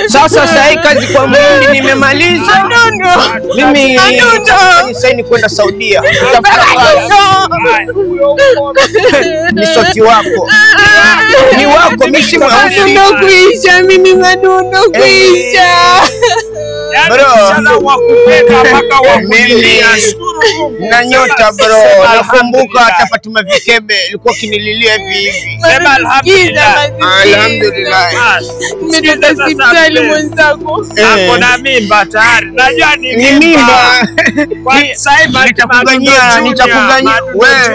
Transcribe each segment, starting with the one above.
Sasa hii kazi kwa mwindi nimemaliza. Mimi saini kwenda Saudia. Ni soti wako. Ni wako mimi mweusi. Kuisha mimi madundo kuisha. Bro, wakupenda mpaka mimi na nyota bro. Nakumbuka hata Fatuma Vikebe ilikuwa kinililia hivi. Sema alhamdulillah. Alhamdulillah. Nimetoka hospitali mwenzako. Hapo na mimba tayari. Najua ni mimba. Kwa sasa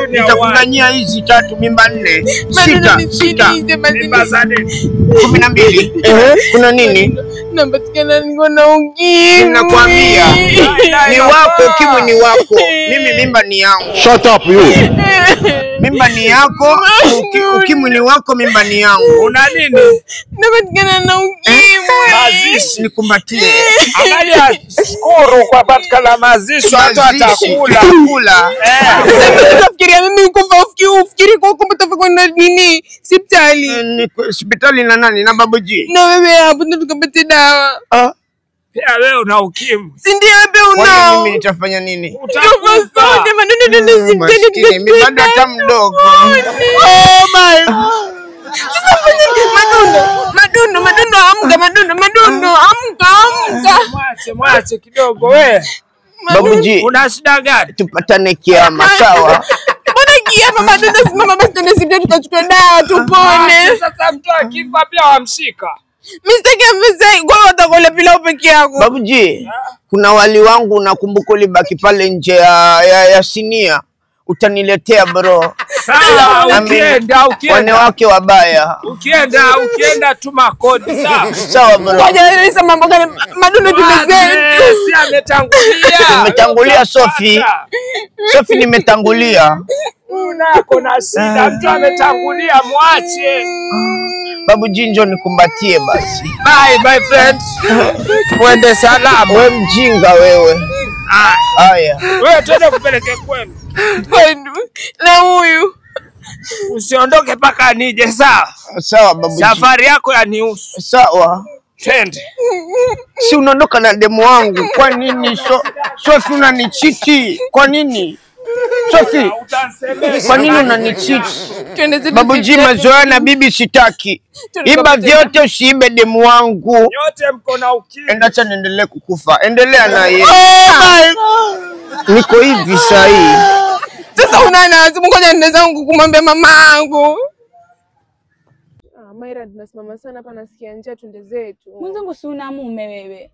nitakuganyia hizi 3 mimba 4. 6. Mimba za nini? 12. Kuna nini? Napatikana niko na ukimwi. Ninakwambia ni wako, ukimwi ni wako. Mimi mimba ni yangu. Shut up you. Mimba ni yako, ukimwi ni wako, mimba ni yangu. Una nini? Napatikana na ukimwi. Mazishi nikumbatie. Angalia skoro kwa patikana mazishi watu atakula. Nafikiria mimi ufikiri kwa kumbe kwenda nini? Hospitali. Hospitali na nani? Na babuji. Na wewe hapo ndo tukapata dawa. Pia wewe una ukimwi. Si ndio wewe unao? Mimi nitafanya nini? Utakufa. Mimi bado hata mdogo. Oh my. Madundo amka. Mwache kidogo wewe. Babuji, una shida gani? Tupatane kiama sawa? Mbona kiama madundo simama basi tunasibia tukachukua dawa tupone. Sasa mtu akifa pia wamshika. Mistake mzee kwa watakula pilau peke yako. Babuji, kuna wali wangu nakumbuka ulibaki pale nje ya sinia. Utaniletea bro. Sawa, ukienda. Wanawake wabaya. Ukienda tuma kodi sawa. Sawa bro. Ngoja nilisa mambo gani madundo tumezetu. Si ametangulia. Nimetangulia Sofi. Sofi nimetangulia. Kuna shida, mtu ametangulia mwache. Babuji njoo nikumbatie basi. Bye my friend. Mwende salama. Wewe mjinga wewe. Haya. Wewe twende kupeleke kwenu. Na huyu. Usiondoke paka nije sawa? Sawa babuji. Safari yako yanihusu. Sawa. Twende. Si unaondoka na demu wangu. Kwa nini Sofi unanichiti? Kwa nini? Sofi, kwa nini unanichiti? Babuji mazoea na bibi sitaki. Iba vyote usiibe demu wangu. Nyote mko na ukimwi. Enda acha niendelee kukufa. Endelea na yeye. Niko hivi sahi. Sasa unaona ngoja nenda zangu kumwambia mamangu. Maira tunasimama sana hapa nasikia njaa tunde zetu. Mwanangu si una mume wewe.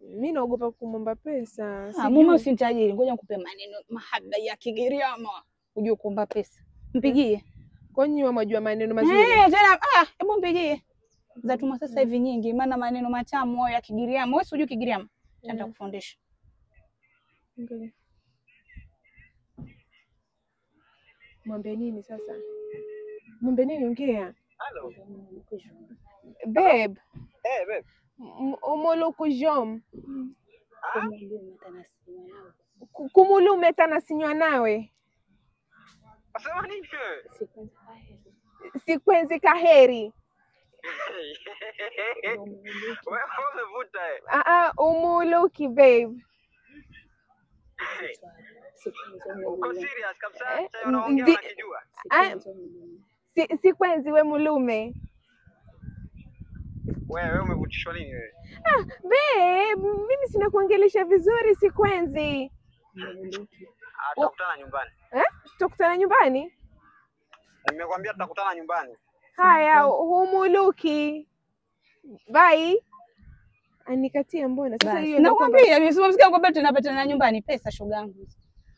Mimi naogopa kumomba pesa. Mume usinitajiri, ngoja nikupe maneno mahaba ya Kigiriama. Uje kuomba pesa. Mpigie. Kwani wewe unajua maneno mazuri? Tena hebu mpigie. Zatuma sasa hivi nyingi maana maneno matamu hayo ya Kigiriama. Wewe unajua Kigiriama? Nenda kufundisha. Ngoja. Mwambie nini sasa? Mwambie nini ongea? Hello. Babe. Babe. Omoloko jom. Kumulume tana sinywa nawe. Wasema nini? Sikwenzi kaheri. Wewe umevuta umuluki babe. Uko serious kabisa? Sasa unaongea unakijua. Sikwenzi we mulume. Wewe umevutishwa nini wewe? Babe, mimi sina kuongelesha vizuri sikwenzi. Tutakutana nyumbani. Tutakutana nyumbani? Nimekwambia tutakutana nyumbani. Haya, humuluki. Bye. Anikatia mbona? Sasa hiyo nakwambia nimesikia kwamba tunapatana nyumbani pesa shogangu.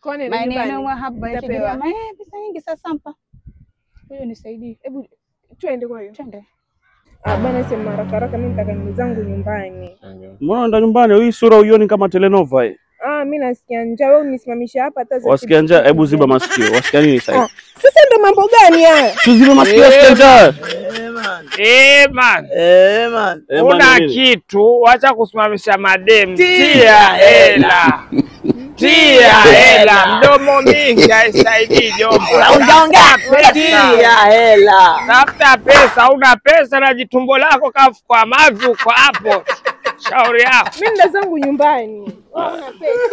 Kwa nini nyumbani? Maana mahaba ya Kigiriama. Pesa nyingi sasa mpa. Wewe nisaidie. Hebu twende kwa hiyo. Twende. Bana sema haraka mimi nataka niende zangu nyumbani. Mbona unaenda nyumbani? Hii sura uioni kama telenova hii? Mimi nasikia njaa, wewe unisimamisha hapa hata za. Wasikia njaa, hebu ziba masikio. Wasikia nini sasa? Sasa ndo mambo gani haya? Tuzibe masikio wasikia njaa. Man. Una kitu, acha kusimamisha madem. Tia hela. Tia hela, mdomo mingi haisaidii jomba. Unjaongea Tia hela. Tafuta pesa, una pesa na jitumbo lako kafu kwa mavi uko hapo. Shauri yako. Mimi ndo zangu nyumbani. Una pesa.